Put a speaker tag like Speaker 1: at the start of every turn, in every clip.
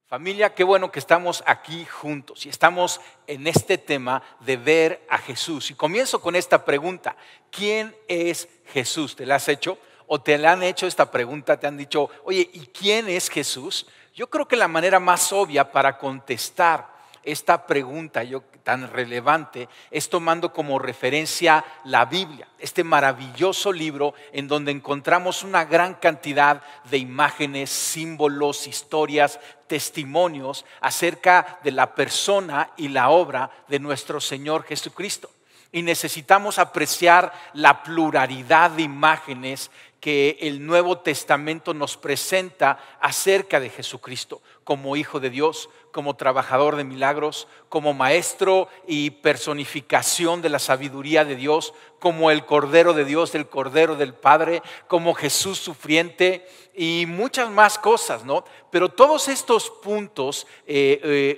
Speaker 1: Familia, qué bueno que estamos aquí juntos y estamos en este tema de ver a Jesús. Y comienzo con esta pregunta: ¿quién es Jesús? ¿Te la has hecho? ¿O te la han hecho esta pregunta? ¿Te han dicho, oye, ¿y quién es Jesús? Yo creo que la manera más obvia para contestar esta pregunta tan relevante es tomando como referencia la Biblia, este maravilloso libro en donde encontramos una gran cantidad de imágenes, símbolos, historias, testimonios acerca de la persona y la obra de nuestro Señor Jesucristo. Y necesitamos apreciar la pluralidad de imágenes que el Nuevo Testamento nos presenta acerca de Jesucristo, como Hijo de Dios, como trabajador de milagros, como maestro y personificación de la sabiduría de Dios, como el Cordero de Dios, el Cordero del Padre, como Jesús sufriente y muchas más cosas, ¿no? Pero todos estos puntos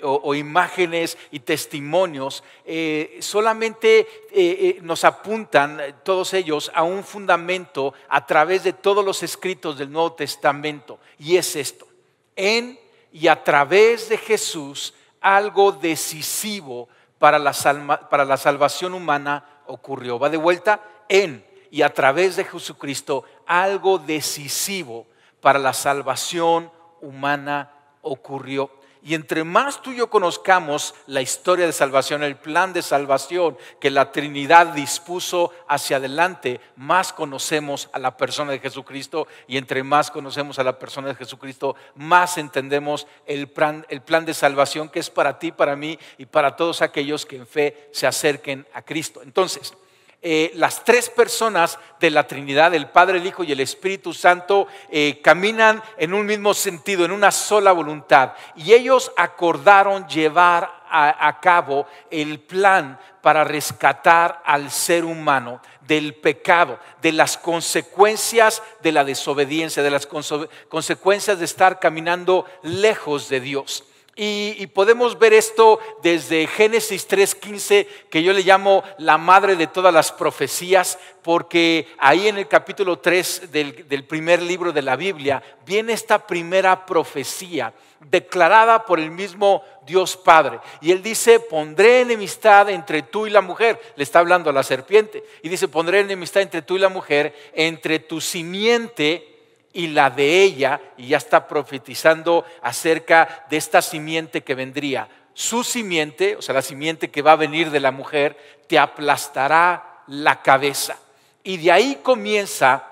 Speaker 1: o imágenes y testimonios solamente nos apuntan, todos ellos, a un fundamento a través de todos los escritos del Nuevo Testamento, y es esto: en y a través de Jesús algo decisivo para la salvación humana ocurrió. Va de vuelta: en y a través de Jesucristo algo decisivo para la salvación humana ocurrió. Y entre más tú y yo conozcamos la historia de salvación, el plan de salvación que la Trinidad dispuso hacia adelante, más conocemos a la persona de Jesucristo. Y entre más conocemos a la persona de Jesucristo, más entendemos el plan de salvación que es para ti, para mí y para todos aquellos que en fe se acerquen a Cristo. Entonces, las tres personas de la Trinidad, el Padre, el Hijo y el Espíritu Santo, caminan en un mismo sentido, en una sola voluntad, y ellos acordaron llevar a cabo el plan para rescatar al ser humano del pecado, de las consecuencias de la desobediencia, de las consecuencias de estar caminando lejos de Dios. Y podemos ver esto desde Génesis 3:15, que yo le llamo la madre de todas las profecías, porque ahí en el capítulo 3 del primer libro de la Biblia viene esta primera profecía declarada por el mismo Dios Padre. Y Él dice: pondré enemistad entre tú y la mujer. Le está hablando a la serpiente. Y dice: pondré enemistad entre tú y la mujer, entre tu simiente y la de ella. Y ya está profetizando acerca de esta simiente que vendría. Su simiente, o sea, la simiente que va a venir de la mujer, te aplastará la cabeza. Y de ahí comienza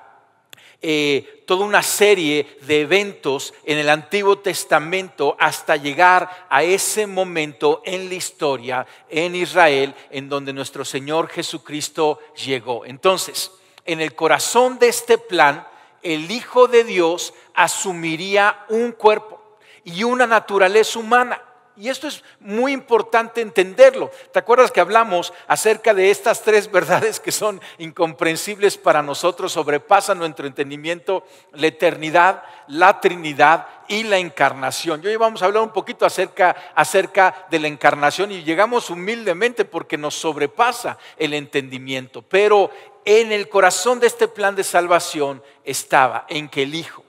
Speaker 1: toda una serie de eventos en el Antiguo Testamento hasta llegar a ese momento en la historia en Israel en donde nuestro Señor Jesucristo llegó. Entonces, en el corazón de este plan, el Hijo de Dios asumiría un cuerpo y una naturaleza humana. Y esto es muy importante entenderlo. ¿Te acuerdas que hablamos acerca de estas tres verdades que son incomprensibles para nosotros, sobrepasan nuestro entendimiento? La eternidad, la Trinidad y la encarnación. Y hoy vamos a hablar un poquito acerca de la encarnación, y llegamos humildemente porque nos sobrepasa el entendimiento. Pero en el corazón de este plan de salvación estaba en que el Hijo,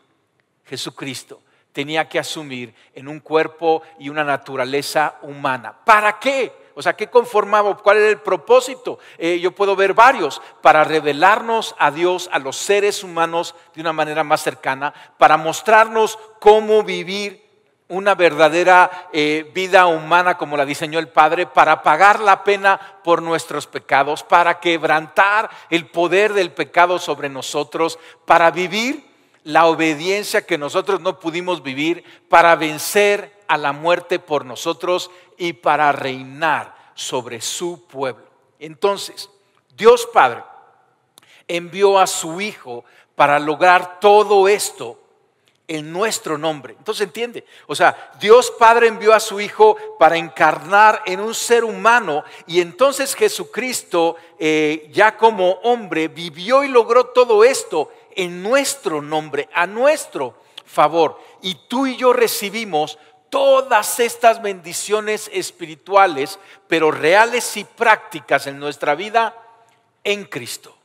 Speaker 1: Jesucristo, tenía que asumir en un cuerpo y una naturaleza humana. ¿Para qué? O sea, ¿qué conformaba? ¿Cuál era el propósito? Yo puedo ver varios: para revelarnos a Dios, a los seres humanos, de una manera más cercana, para mostrarnos cómo vivir una verdadera vida humana como la diseñó el Padre, para pagar la pena por nuestros pecados, para quebrantar el poder del pecado sobre nosotros, para vivir la obediencia que nosotros no pudimos vivir, para vencer a la muerte por nosotros y para reinar sobre su pueblo. Entonces, Dios Padre envió a su Hijo para lograr todo esto en nuestro nombre. Entonces, entiende, o sea, Dios Padre envió a su Hijo para encarnar en un ser humano, y entonces Jesucristo, ya como hombre, vivió y logró todo esto en nuestro nombre, a nuestro favor. Y tú y yo recibimos todas estas bendiciones espirituales, pero reales y prácticas en nuestra vida en Cristo,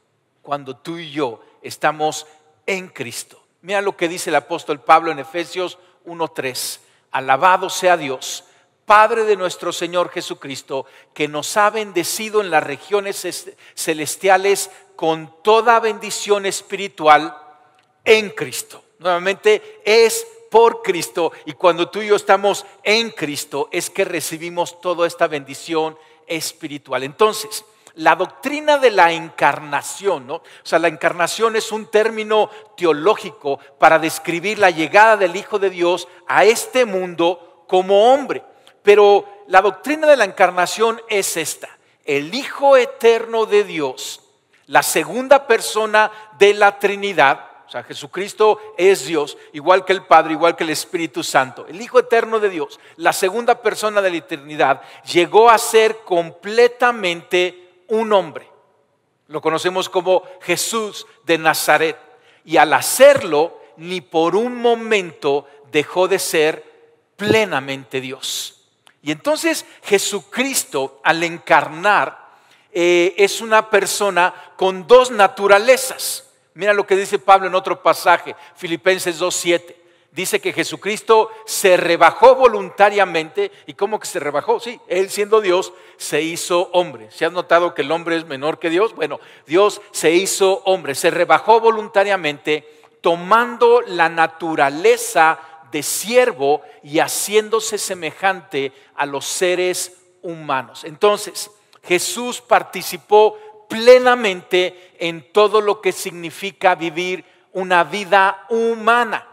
Speaker 1: cuando tú y yo estamos en Cristo. Mira lo que dice el apóstol Pablo en Efesios 1:3. Alabado sea Dios, Padre de nuestro Señor Jesucristo, que nos ha bendecido en las regiones celestiales con toda bendición espiritual en Cristo. Nuevamente, es por Cristo, y cuando tú y yo estamos en Cristo es que recibimos toda esta bendición espiritual. Entonces, la doctrina de la encarnación, ¿no? O sea, la encarnación es un término teológico para describir la llegada del Hijo de Dios a este mundo como hombre. Pero la doctrina de la encarnación es esta: el Hijo eterno de Dios, la segunda persona de la Trinidad. O sea, Jesucristo es Dios, igual que el Padre, igual que el Espíritu Santo. El Hijo eterno de Dios, la segunda persona de la eternidad, llegó a ser completamente un hombre. Lo conocemos como Jesús de Nazaret. Y al hacerlo, ni por un momento dejó de ser plenamente Dios. Y entonces Jesucristo, al encarnar, es una persona con dos naturalezas. Mira lo que dice Pablo en otro pasaje, Filipenses 2:7. Dice que Jesucristo se rebajó voluntariamente. ¿Y cómo que se rebajó? Sí, Él siendo Dios se hizo hombre. ¿Se has notado que el hombre es menor que Dios? Bueno, Dios se hizo hombre, se rebajó voluntariamente, tomando la naturaleza de siervo y haciéndose semejante a los seres humanos. Entonces, Jesús participó plenamente en todo lo que significa vivir una vida humana.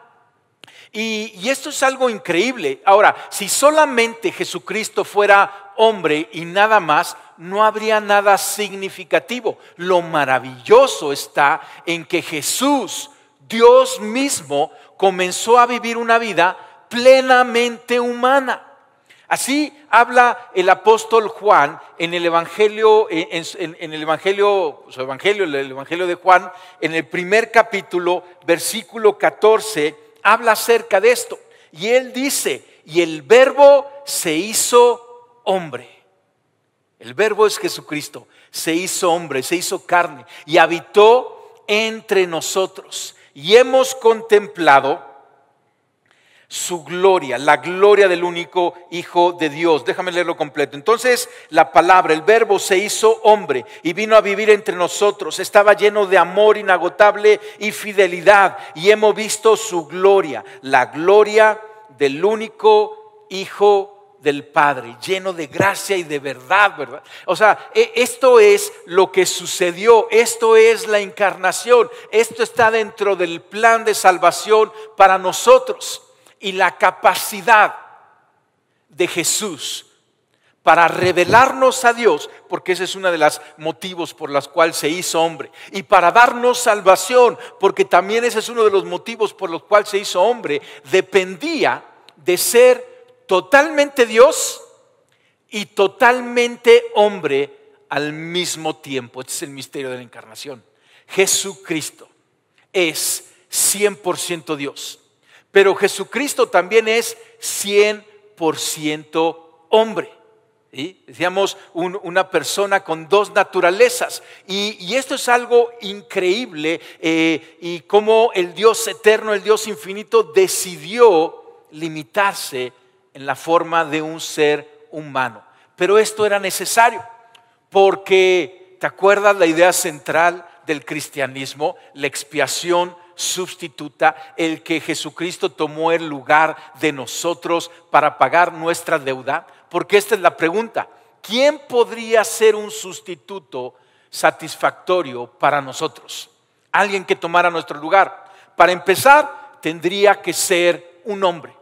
Speaker 1: Y esto es algo increíble. Ahora, si solamente Jesucristo fuera hombre y nada más, no habría nada significativo. Lo maravilloso está en que Jesús, Dios mismo, comenzó a vivir una vida plenamente humana. Así habla el apóstol Juan en el Evangelio, el Evangelio de Juan, en el primer capítulo, versículo 14, habla acerca de esto. Y él dice: y el verbo se hizo hombre. El verbo es Jesucristo, se hizo hombre, se hizo carne y habitó entre nosotros. Y hemos contemplado su gloria, la gloria del único Hijo de Dios. Déjame leerlo completo. Entonces, la palabra, el verbo se hizo hombre y vino a vivir entre nosotros. Estaba lleno de amor inagotable y fidelidad, y hemos visto su gloria, la gloria del único Hijo del Padre, lleno de gracia y de verdad, ¿verdad? O sea, esto es lo que sucedió, esto es la encarnación, esto está dentro del plan de salvación para nosotros. Y la capacidad de Jesús para revelarnos a Dios, porque ese es uno de los motivos por los cuales se hizo hombre, y para darnos salvación, porque también ese es uno de los motivos por los cuales se hizo hombre, dependía de ser totalmente Dios y totalmente hombre al mismo tiempo. Este es el misterio de la encarnación. Jesucristo es 100% Dios. Pero Jesucristo también es 100% hombre. ¿Sí? Decíamos una persona con dos naturalezas. Y esto es algo increíble. Y cómo el Dios eterno, el Dios infinito, decidió limitarse en la forma de un ser humano. Pero esto era necesario porque, ¿te acuerdas la idea central del cristianismo? La expiación sustituta, el que Jesucristo tomó el lugar de nosotros para pagar nuestra deuda. Porque esta es la pregunta: ¿quién podría ser un sustituto satisfactorio para nosotros? Alguien que tomara nuestro lugar. Para empezar, tendría que ser un hombre,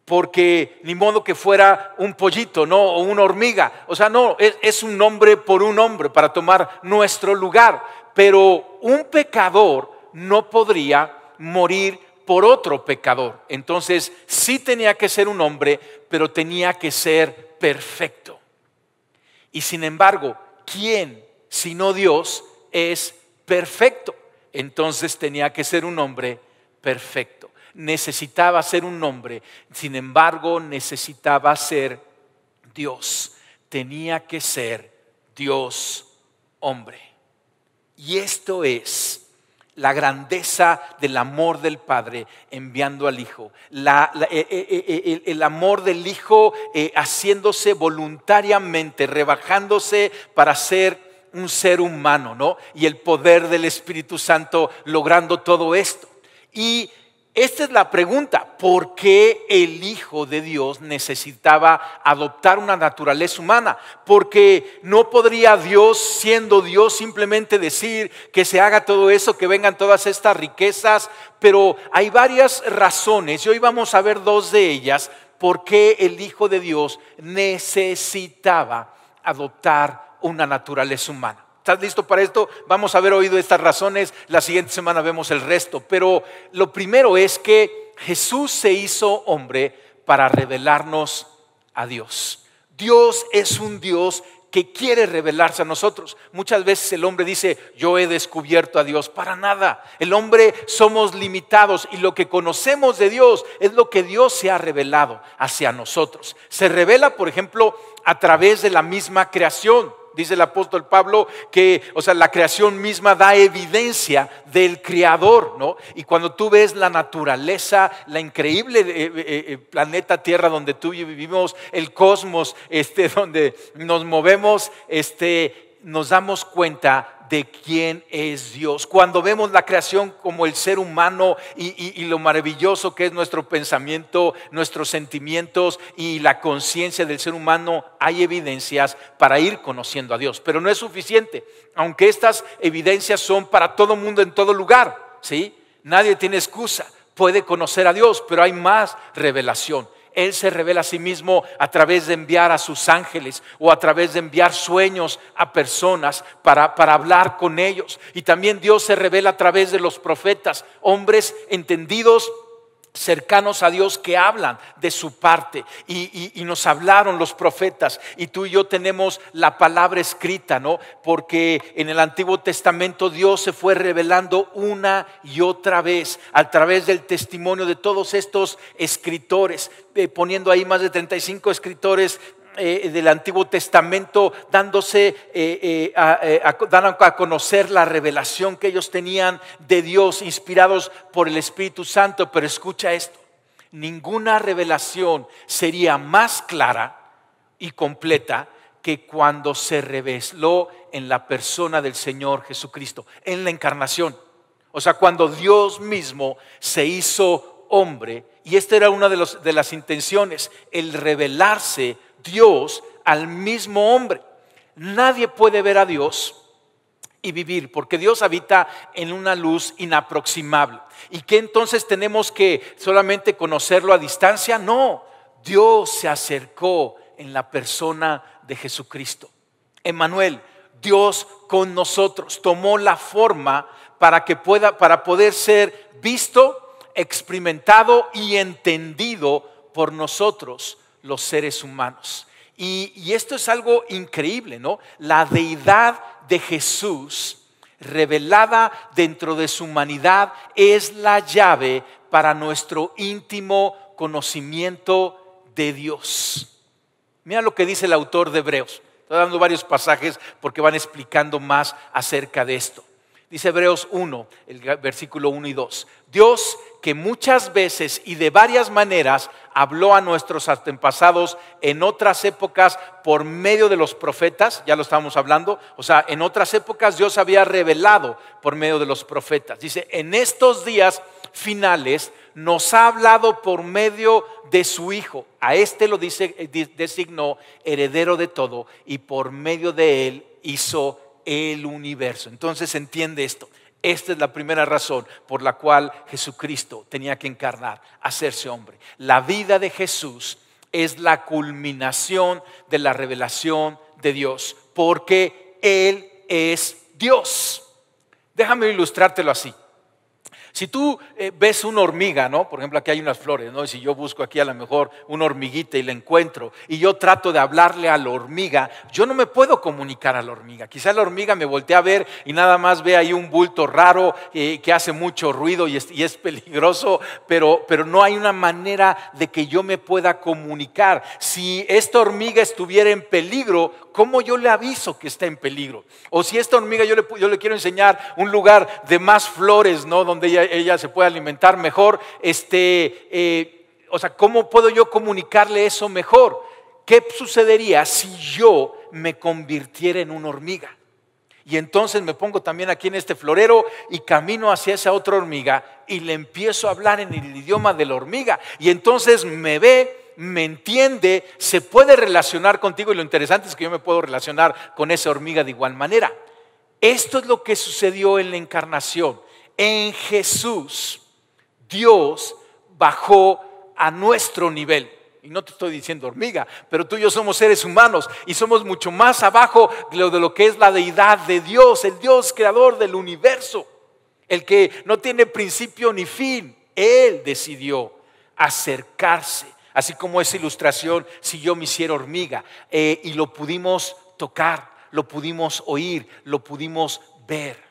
Speaker 1: porque ni modo que fuera un pollito, ¿no? O una hormiga. O sea, no, es un hombre por un hombre para tomar nuestro lugar. Pero un pecador no podría morir por otro pecador. Entonces sí tenía que ser un hombre, pero tenía que ser perfecto. Y sin embargo, ¿quién sino Dios es perfecto? Entonces tenía que ser un hombre perfecto. Necesitaba ser un hombre, sin embargo necesitaba ser Dios. Tenía que ser Dios hombre. Y esto es la grandeza del amor del Padre enviando al Hijo, el amor del Hijo haciéndose voluntariamente, rebajándose para ser un ser humano, ¿no? Y el poder del Espíritu Santo logrando todo esto. Y esta es la pregunta: ¿por qué el Hijo de Dios necesitaba adoptar una naturaleza humana? Porque no podría Dios, siendo Dios, simplemente decir que se haga todo eso, que vengan todas estas riquezas. Pero hay varias razones, y hoy vamos a ver dos de ellas, por qué el Hijo de Dios necesitaba adoptar una naturaleza humana. ¿Estás listo para esto? Vamos a haber oído estas razones, la siguiente semana vemos el resto. Pero lo primero es que Jesús se hizo hombre para revelarnos a Dios. Dios es un Dios que quiere revelarse a nosotros. Muchas veces el hombre dice: yo he descubierto a Dios. Para nada. El hombre somos limitados, y lo que conocemos de Dios es lo que Dios se ha revelado hacia nosotros. Se revela, por ejemplo, a través de la misma creación. Dice el apóstol Pablo que, la creación misma da evidencia del Creador, ¿no? Y cuando tú ves la naturaleza, la increíble planeta Tierra donde tú y yo vivimos, el cosmos, donde nos movemos, nos damos cuenta de quién es Dios. Cuando vemos la creación como el ser humano y lo maravilloso que es nuestro pensamiento, nuestros sentimientos y la conciencia del ser humano, hay evidencias para ir conociendo a Dios. Pero no es suficiente, aunque estas evidencias son para todo mundo en todo lugar, ¿sí? Nadie tiene excusa, puede conocer a Dios, pero hay más revelación. Él se revela a sí mismo a través de enviar a sus ángeles o a través de enviar sueños a personas para hablar con ellos. Y también Dios se revela a través de los profetas, hombres entendidos, cercanos a Dios, que hablan de su parte. Y nos hablaron los profetas, y tú y yo tenemos la palabra escrita, ¿no? Porque en el Antiguo Testamento Dios se fue revelando una y otra vez a través del testimonio de todos estos escritores, poniendo ahí más de 35 escritores del Antiguo Testamento, dándose a conocer la revelación que ellos tenían de Dios, inspirados por el Espíritu Santo. Pero escucha esto: ninguna revelación sería más clara y completa que cuando se reveló en la persona del Señor Jesucristo, en la encarnación. Cuando Dios mismo se hizo hombre. Y esta era una de las intenciones, el revelarse Dios al mismo hombre. Nadie puede ver a Dios y vivir, porque Dios habita en una luz inaproximable. ¿Y qué entonces tenemos que solamente conocerlo a distancia? No, Dios se acercó en la persona de Jesucristo. Emmanuel, Dios con nosotros, tomó la forma para poder ser visto, experimentado y entendido por nosotros, los seres humanos. Y esto es algo increíble, ¿no? La deidad de Jesús revelada dentro de su humanidad es la llave para nuestro íntimo conocimiento de Dios. Mira lo que dice el autor de Hebreos. Estoy dando varios pasajes porque van explicando más acerca de esto. Dice Hebreos 1, el versículo 1 y 2. Dios, que muchas veces y de varias maneras habló a nuestros antepasados en otras épocas por medio de los profetas, ya lo estábamos hablando, en otras épocas Dios había revelado por medio de los profetas. Dice: en estos días finales nos ha hablado por medio de su Hijo. A este lo designó heredero de todo, y por medio de él hizo el universo. Entonces entiende esto. Esta es la primera razón por la cual Jesucristo tenía que encarnar, hacerse hombre. La vida de Jesús es la culminación de la revelación de Dios, porque Él es Dios. Déjame ilustrártelo así. Si tú ves una hormiga, ¿no? Por ejemplo, aquí hay unas flores, ¿no? Y si yo busco aquí a lo mejor una hormiguita y la encuentro y yo trato de hablarle a la hormiga, yo no me puedo comunicar a la hormiga. Quizá la hormiga me voltea a ver y nada más ve ahí un bulto raro que hace mucho ruido y es peligroso, pero no hay una manera de que yo me pueda comunicar. Si esta hormiga estuviera en peligro, ¿cómo yo le aviso que está en peligro? O si esta hormiga yo le quiero enseñar un lugar de más flores, ¿no? Donde ella se puede alimentar mejor, ¿cómo puedo yo comunicarle eso mejor? ¿Qué sucedería si yo me convirtiera en una hormiga? Y entonces me pongo también aquí en este florero y camino hacia esa otra hormiga y le empiezo a hablar en el idioma de la hormiga. Y entonces me ve, me entiende, se puede relacionar contigo, y lo interesante es que yo me puedo relacionar con esa hormiga de igual manera. Esto es lo que sucedió en la encarnación. En Jesús, Dios bajó a nuestro nivel. Y no te estoy diciendo hormiga, pero tú y yo somos seres humanos y somos mucho más abajo de lo que es la deidad de Dios, el Dios creador del universo, el que no tiene principio ni fin. Él decidió acercarse, así como esa ilustración, si yo me hiciera hormiga, y lo pudimos tocar, lo pudimos oír, lo pudimos ver.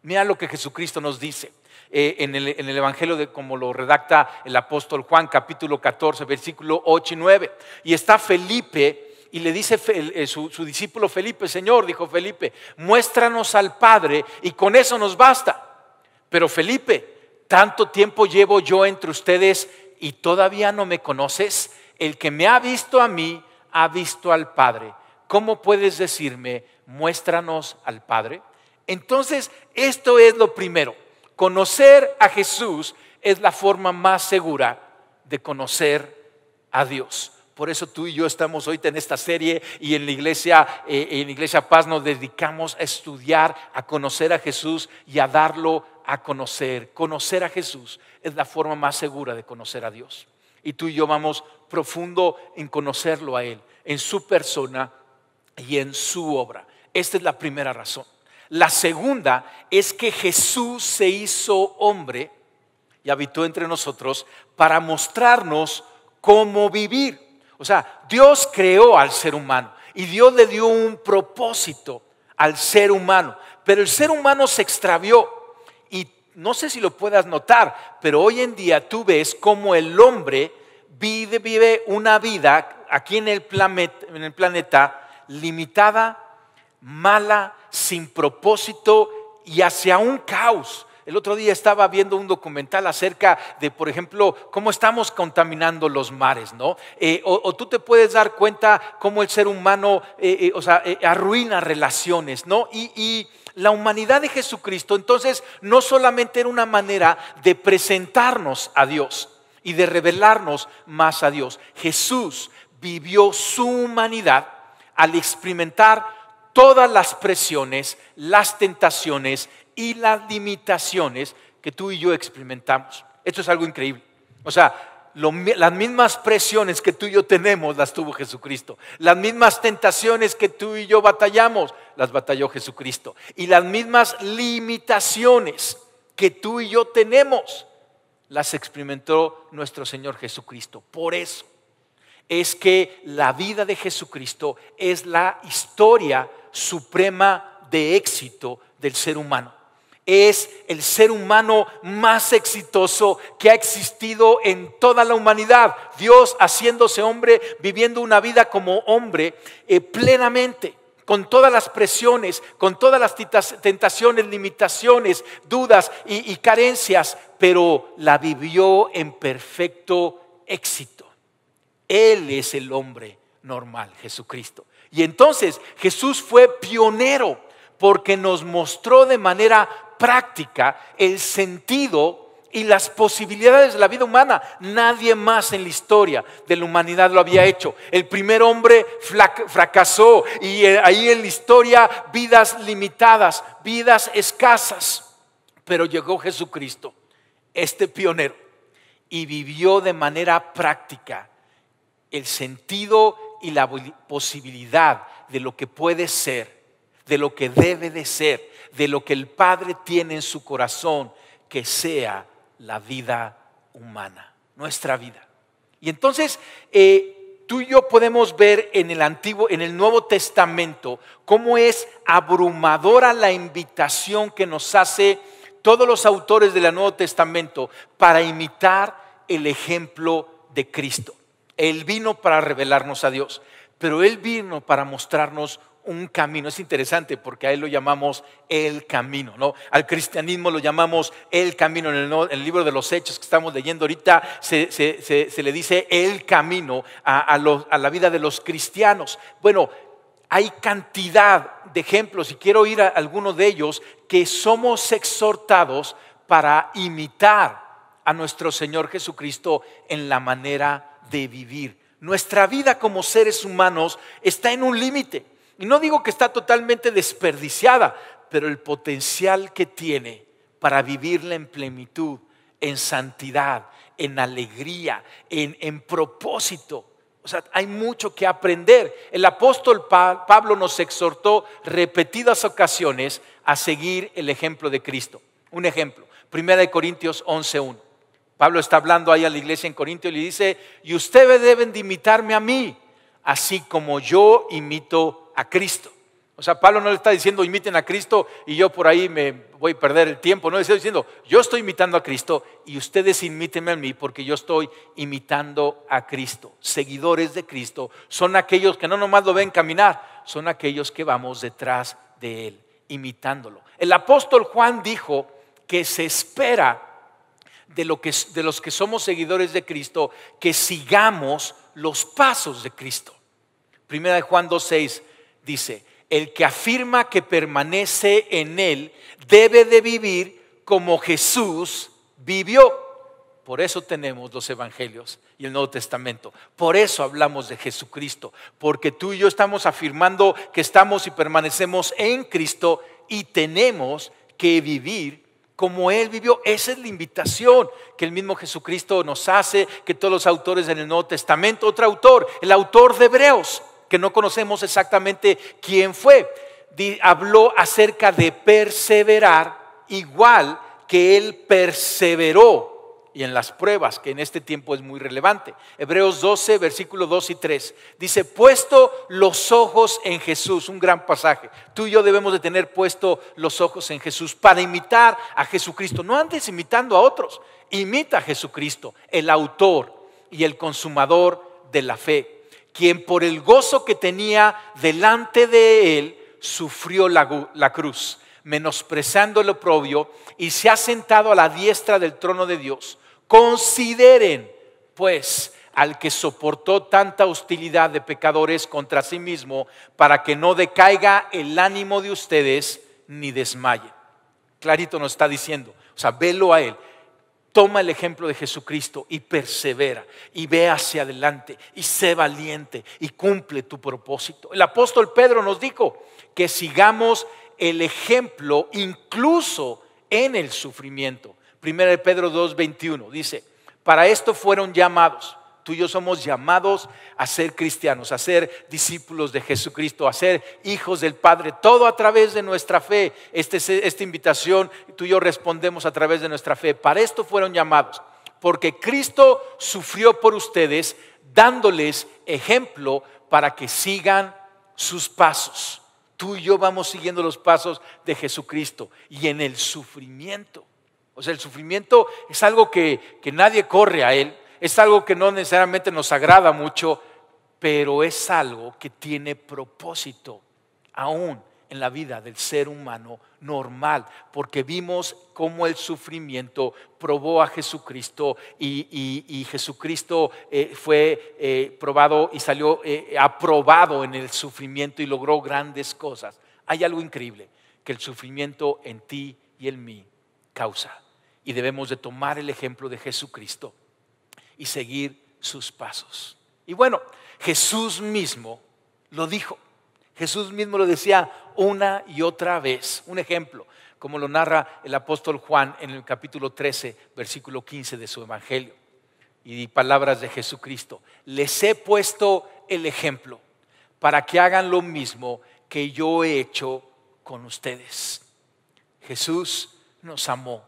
Speaker 1: Mira lo que Jesucristo nos dice en el Evangelio como lo redacta el apóstol Juan, capítulo 14, versículo 8 y 9. Y está Felipe y le dice su discípulo Felipe: Señor, dijo Felipe, muéstranos al Padre y con eso nos basta. Pero Felipe, tanto tiempo llevo yo entre ustedes y todavía no me conoces. El que me ha visto a mí, ha visto al Padre. ¿Cómo puedes decirme, muéstranos al Padre? Entonces, esto es lo primero. Conocer a Jesús es la forma más segura de conocer a Dios. Por eso tú y yo estamos hoy en esta serie y en la Iglesia Paz nos dedicamos a estudiar, a conocer a Jesús y a darlo a conocer. Conocer a Jesús es la forma más segura de conocer a Dios. Y tú y yo vamos profundo en conocerlo a Él, en su persona y en su obra. Esta es la primera razón. La segunda es que Jesús se hizo hombre y habitó entre nosotros para mostrarnos cómo vivir. O sea, Dios creó al ser humano y Dios le dio un propósito al ser humano, pero el ser humano se extravió. Y no sé si lo puedas notar, pero hoy en día tú ves cómo el hombre vive una vida aquí en el planeta limitada, mala, sin propósito y hacia un caos. El otro día estaba viendo un documental acerca de, por ejemplo, cómo estamos contaminando los mares, ¿no? O tú te puedes dar cuenta cómo el ser humano arruina relaciones, ¿no? Y la humanidad de Jesucristo, entonces, no solamente era una manera de presentarnos a Dios y de revelarnos más a Dios. Jesús vivió su humanidad al experimentar todas las presiones, las tentaciones y las limitaciones que tú y yo experimentamos. Esto es algo increíble. O sea, las mismas presiones que tú y yo tenemos las tuvo Jesucristo. Las mismas tentaciones que tú y yo batallamos las batalló Jesucristo. Y las mismas limitaciones que tú y yo tenemos las experimentó nuestro Señor Jesucristo. Por eso es que la vida de Jesucristo es la historia suprema de éxito del ser humano. Es el ser humano más exitoso que ha existido en toda la humanidad. Dios haciéndose hombre, viviendo una vida como hombre plenamente, con todas las presiones, con todas las tentaciones, limitaciones, dudas y carencias, pero la vivió en perfecto éxito. Él es el hombre normal, Jesucristo. Y entonces Jesús fue pionero porque nos mostró de manera práctica el sentido y las posibilidades de la vida humana. Nadie más en la historia de la humanidad lo había hecho. El primer hombre fracasó y ahí en la historia vidas limitadas, vidas escasas. Pero llegó Jesucristo, este pionero, y vivió de manera práctica el sentido y la posibilidad de lo que puede ser, de lo que debe de ser, de lo que el Padre tiene en su corazón, que sea la vida humana, nuestra vida. Y entonces tú y yo podemos ver en el Nuevo Testamento cómo es abrumadora la invitación que nos hace todos los autores del Nuevo Testamento para imitar el ejemplo de Cristo. Él vino para revelarnos a Dios, pero Él vino para mostrarnos un camino. Es interesante porque a Él lo llamamos el camino, ¿no? Al cristianismo lo llamamos el camino. En el libro de los Hechos que estamos leyendo ahorita se le dice el camino a la vida de los cristianos. Bueno, hay cantidad de ejemplos y quiero ir a algunos de ellos que somos exhortados para imitar a nuestro Señor Jesucristo en la manera de vivir. Nuestra vida como seres humanos está en un límite. Y no digo que está totalmente desperdiciada, pero el potencial que tiene para vivirla en plenitud, en santidad, en alegría, en propósito. O sea, hay mucho que aprender. El apóstol Pablo nos exhortó repetidas ocasiones a seguir el ejemplo de Cristo. Un ejemplo, 1 Corintios 11:1. Pablo está hablando ahí a la iglesia en Corintio y le dice: y ustedes deben de imitarme a mí, así como yo imito a Cristo. O sea, Pablo no le está diciendo imiten a Cristo y yo por ahí me voy a perder el tiempo. No, le está diciendo yo estoy imitando a Cristo y ustedes imítenme a mí porque yo estoy imitando a Cristo. Seguidores de Cristo son aquellos que no nomás lo ven caminar, son aquellos que vamos detrás de Él, imitándolo. El apóstol Juan dijo que se espera de los que somos seguidores de Cristo que sigamos los pasos de Cristo. Primera de Juan 2:6 dice: el que afirma que permanece en Él debe de vivir como Jesús vivió. Por eso tenemos los evangelios y el Nuevo Testamento. Por eso hablamos de Jesucristo, porque tú y yo estamos afirmando que estamos y permanecemos en Cristo y tenemos que vivir como Él vivió. Esa es la invitación que el mismo Jesucristo nos hace, que todos los autores en el Nuevo Testamento. Otro autor, el autor de Hebreos, que no conocemos exactamente quién fue, habló acerca de perseverar igual que Él perseveró y en las pruebas, que en este tiempo es muy relevante. Hebreos 12, versículos 2 y 3 dice: puesto los ojos en Jesús. Un gran pasaje. Tú y yo debemos de tener puesto los ojos en Jesús para imitar a Jesucristo. No andes imitando a otros, imita a Jesucristo, el autor y el consumador de la fe, quien por el gozo que tenía delante de Él sufrió la cruz, menospreciando el oprobio, y se ha sentado a la diestra del trono de Dios. Consideren pues al que soportó tanta hostilidad de pecadores contra sí mismo, para que no decaiga el ánimo de ustedes ni desmayen. Clarito nos está diciendo, o sea, velo a Él. Toma el ejemplo de Jesucristo y persevera y ve hacia adelante y sé valiente y cumple tu propósito. El apóstol Pedro nos dijo que sigamos el ejemplo incluso en el sufrimiento. 1 Pedro 2:21 dice: para esto fueron llamados. Tú y yo somos llamados a ser cristianos, a ser discípulos de Jesucristo, a ser hijos del Padre, todo a través de nuestra fe. Esta invitación tú y yo respondemos a través de nuestra fe. Para esto fueron llamados, porque Cristo sufrió por ustedes, dándoles ejemplo para que sigan sus pasos. Tú y yo vamos siguiendo los pasos de Jesucristo y en el sufrimiento. O sea, el sufrimiento es algo que nadie corre a Él. Es algo que no necesariamente nos agrada mucho, pero es algo que tiene propósito aún en la vida del ser humano normal, porque vimos cómo el sufrimiento probó a Jesucristo y Jesucristo fue probado y salió aprobado en el sufrimiento y logró grandes cosas. Hay algo increíble que el sufrimiento en ti y en mí causa, y debemos de tomar el ejemplo de Jesucristo y seguir sus pasos. Y bueno, Jesús mismo lo dijo. Jesús mismo lo decía una y otra vez. Un ejemplo, como lo narra el apóstol Juan en el capítulo 13, versículo 15 de su evangelio. Y palabras de Jesucristo: les he puesto el ejemplo para que hagan lo mismo que yo he hecho con ustedes. Jesús nos amó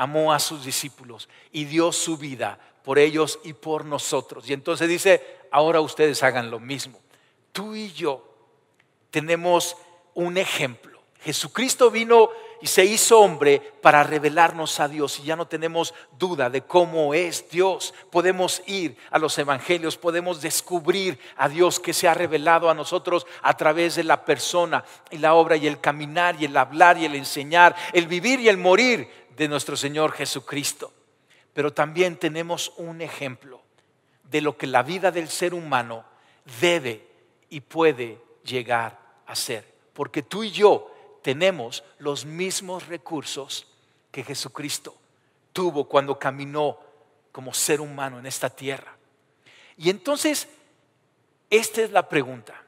Speaker 1: amó a sus discípulos y dio su vida por ellos y por nosotros. Y entonces dice, ahora ustedes hagan lo mismo. Tú y yo tenemos un ejemplo. Jesucristo vino y se hizo hombre para revelarnos a Dios, y ya no tenemos duda de cómo es Dios. Podemos ir a los evangelios, podemos descubrir a Dios que se ha revelado a nosotros a través de la persona y la obra y el caminar y el hablar y el enseñar, el vivir y el morir de nuestro Señor Jesucristo. Pero también tenemos un ejemplo de lo que la vida del ser humano debe y puede llegar a ser, porque tú y yo tenemos los mismos recursos que Jesucristo tuvo cuando caminó como ser humano en esta tierra. Y entonces, esta es la pregunta: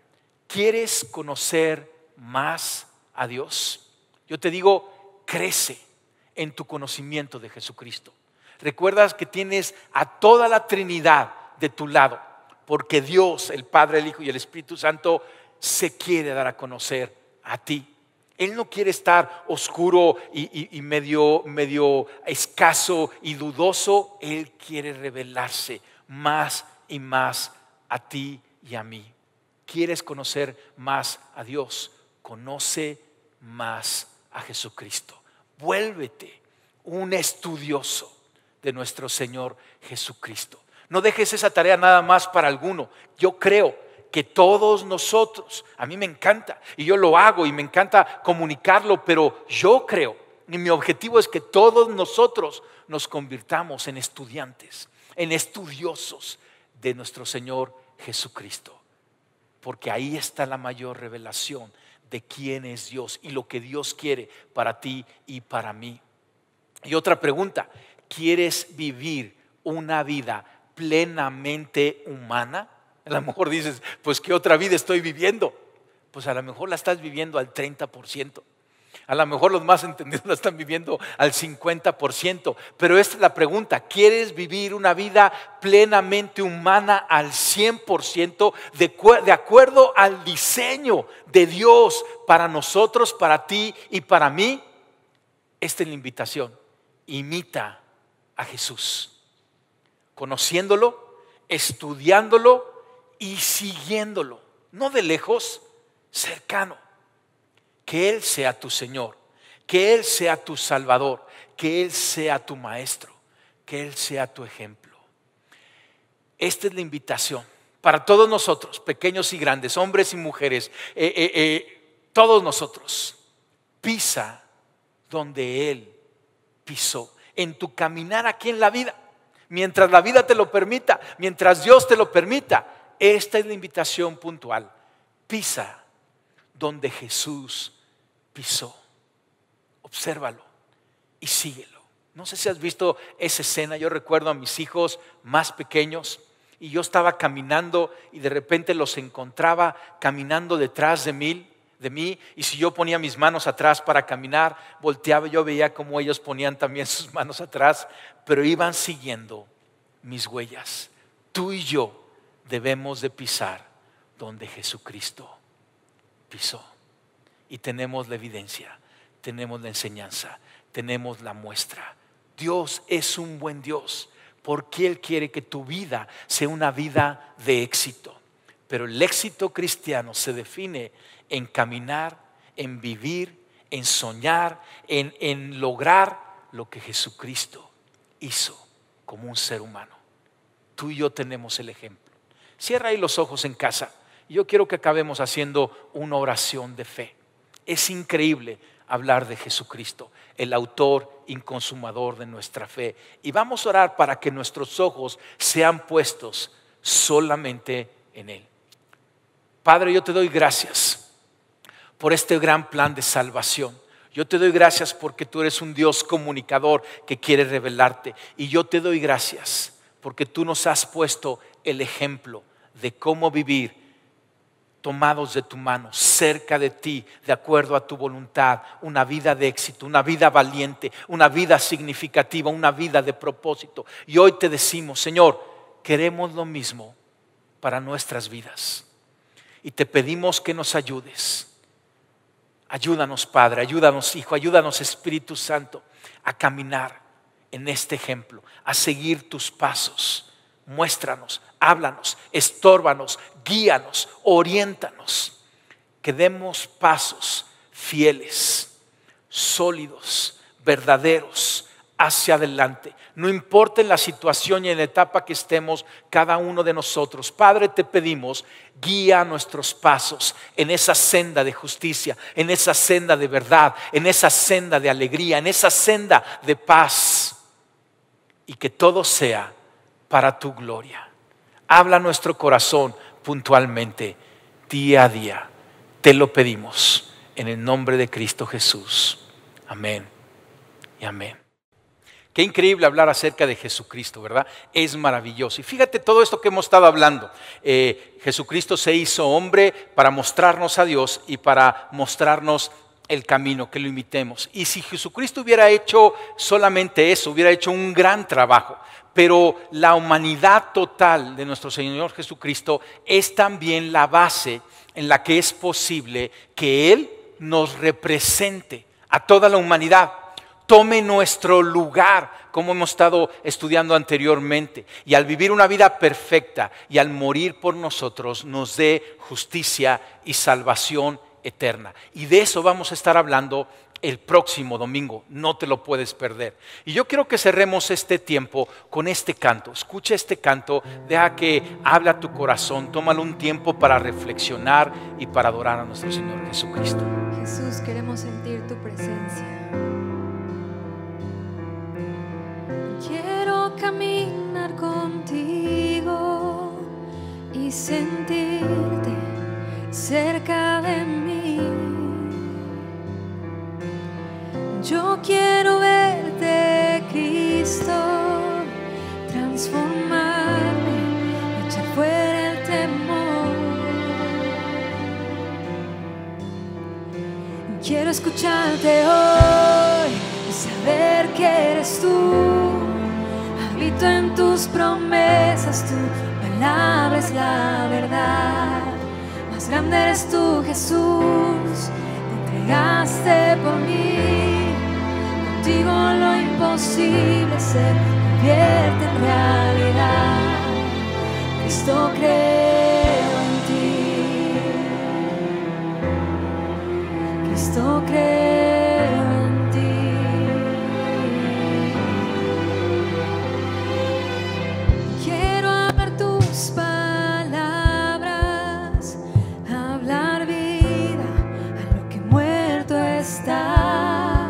Speaker 1: ¿quieres conocer más a Dios? Yo te digo, crece en tu conocimiento de Jesucristo. Recuerdas que tienes a toda la Trinidad de tu lado, porque Dios, el Padre, el Hijo y el Espíritu Santo se quiere dar a conocer a ti. Él no quiere estar oscuro y medio escaso y dudoso. Él quiere revelarse más y más a ti y a mí. ¿Quieres conocer más a Dios? Conoce más a Jesucristo. Vuélvete un estudioso de nuestro Señor Jesucristo. No dejes esa tarea nada más para alguno. Yo creo que todos nosotros, a mí me encanta y yo lo hago y me encanta comunicarlo, pero yo creo y mi objetivo es que todos nosotros nos convirtamos en estudiantes, en estudiosos de nuestro Señor Jesucristo, porque ahí está la mayor revelación de quién es Dios y lo que Dios quiere para ti y para mí. Y otra pregunta: ¿quieres vivir una vida plenamente humana? A lo mejor dices, pues ¿qué otra vida estoy viviendo? Pues a lo mejor la estás viviendo al 30%. A lo mejor los más entendidos la están viviendo al 50%. Pero esta es la pregunta: ¿quieres vivir una vida plenamente humana al 100% de acuerdo al diseño de Dios para nosotros, para ti y para mí? Esta es la invitación: imita a Jesús, conociéndolo, estudiándolo y siguiéndolo, no de lejos, cercano. Que Él sea tu Señor, que Él sea tu Salvador, que Él sea tu Maestro, que Él sea tu ejemplo. Esta es la invitación para todos nosotros, pequeños y grandes, hombres y mujeres, todos nosotros. Pisa donde Él pisó en tu caminar aquí en la vida, mientras la vida te lo permita, mientras Dios te lo permita. Esta es la invitación puntual: pisa donde Jesús pisó. Obsérvalo y síguelo. No sé si has visto esa escena. Yo recuerdo a mis hijos más pequeños y yo estaba caminando y de repente los encontraba caminando detrás de mí, y si yo ponía mis manos atrás para caminar, volteaba, yo veía como ellos ponían también sus manos atrás, pero iban siguiendo mis huellas. Tú y yo debemos de pisar donde Jesucristo pisó, y tenemos la evidencia, tenemos la enseñanza, tenemos la muestra. Dios es un buen Dios, porque Él quiere que tu vida sea una vida de éxito. Pero el éxito cristiano se define en caminar, en vivir, en soñar, en lograr lo que Jesucristo hizo como un ser humano. Tú y yo tenemos el ejemplo. Cierra ahí los ojos en casa. Yo quiero que acabemos haciendo una oración de fe. Es increíble hablar de Jesucristo, el autor inconsumador de nuestra fe. Y vamos a orar para que nuestros ojos sean puestos solamente en Él. Padre, yo te doy gracias por este gran plan de salvación. Yo te doy gracias porque tú eres un Dios comunicador que quiere revelarte. Y yo te doy gracias porque tú nos has puesto el ejemplo de cómo vivir tomados de tu mano, cerca de ti, de acuerdo a tu voluntad, una vida de éxito, una vida valiente, una vida significativa, una vida de propósito. Y hoy te decimos, Señor, queremos lo mismo para nuestras vidas. Y te pedimos que nos ayudes. Ayúdanos, Padre, ayúdanos, Hijo, ayúdanos, Espíritu Santo, a caminar en este ejemplo, a seguir tus pasos. Muéstranos, háblanos, estórbanos, guíanos, oriéntanos. Que demos pasos fieles, sólidos, verdaderos, hacia adelante. No importa en la situación y en la etapa que estemos cada uno de nosotros. Padre, te pedimos, guía nuestros pasos en esa senda de justicia, en esa senda de verdad, en esa senda de alegría, en esa senda de paz. Y que todo sea para tu gloria. Habla a nuestro corazón puntualmente, día a día. Te lo pedimos en el nombre de Cristo Jesús. Amén y amén. Qué increíble hablar acerca de Jesucristo, ¿verdad? Es maravilloso. Y fíjate todo esto que hemos estado hablando. Jesucristo se hizo hombre para mostrarnos a Dios y para mostrarnos el camino, que lo imitemos. Y si Jesucristo hubiera hecho solamente eso, hubiera hecho un gran trabajo. Pero la humanidad total de nuestro Señor Jesucristo es también la base en la que es posible que Él nos represente a toda la humanidad. Tome nuestro lugar, como hemos estado estudiando anteriormente, y al vivir una vida perfecta y al morir por nosotros nos dé justicia y salvación eterna. Y de eso vamos a estar hablando el próximo domingo, no te lo puedes perder. Y yo quiero que cerremos este tiempo con este canto. Escucha este canto, deja que hable a tu corazón, tómalo un tiempo para reflexionar y para adorar a nuestro Señor Jesucristo.
Speaker 2: Jesús, queremos sentir tu presencia. Quiero caminar contigo y sentirte cerca de mí. Yo quiero verte, Cristo, transformarme, echar fuera el temor. Quiero escucharte hoy y saber que eres tú. Habito en tus promesas, tu palabra es la verdad. Más grande eres tú, Jesús, te entregaste por mí. Contigo lo imposible se convierte en realidad. Cristo, creo en ti. Cristo, creo en ti. Quiero hablar tus palabras, hablar vida a lo que muerto está.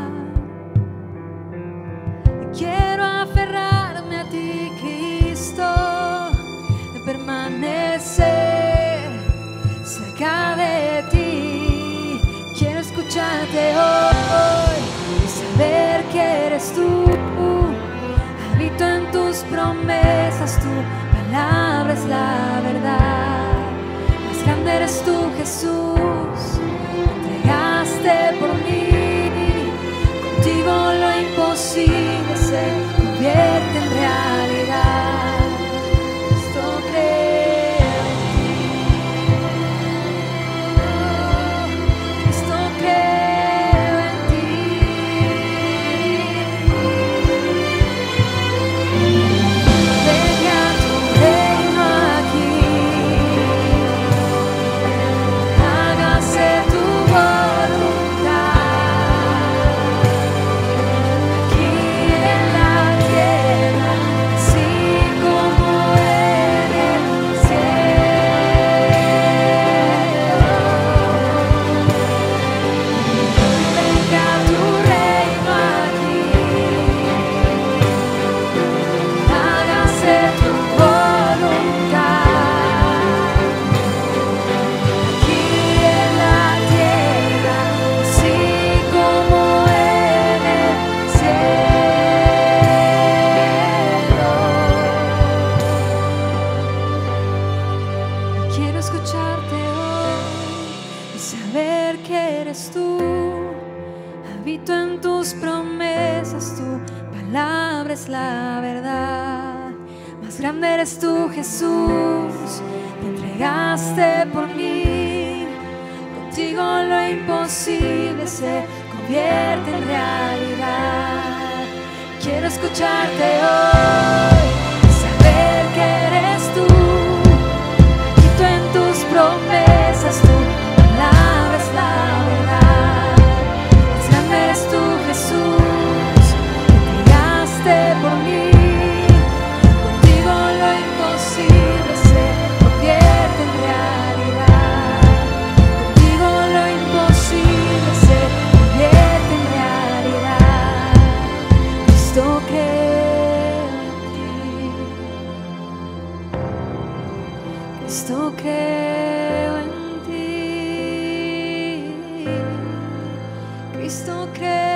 Speaker 2: Quiero aferrarme a ti, Cristo, de permanecer cerca de ti. Quiero escucharte hoy y saber que eres tú. Habito en tus promesas, tu palabra es la verdad. Más grande eres tú, Jesús, te entregaste por mí. Contigo lo imposible se convierte en realidad. Cristo, creo en ti. Cristo, creo en ti. Venga tu reino aquí, hágase tu voluntad. Habito en tus promesas, tu palabra es la verdad. Más grande eres tú, Jesús, te entregaste por mí. Contigo lo imposible se convierte en realidad. quiero escucharte hoy, saber que eres tú. Quito en tus promesas, tu palabra es la verdad. Más grande eres tú, Jesús, que entregaste por mí. Contigo lo imposible se convierte en realidad. Contigo lo imposible se convierte en realidad. Cristo, creo en ti. Cristo, creo en ti. Cristo, creo.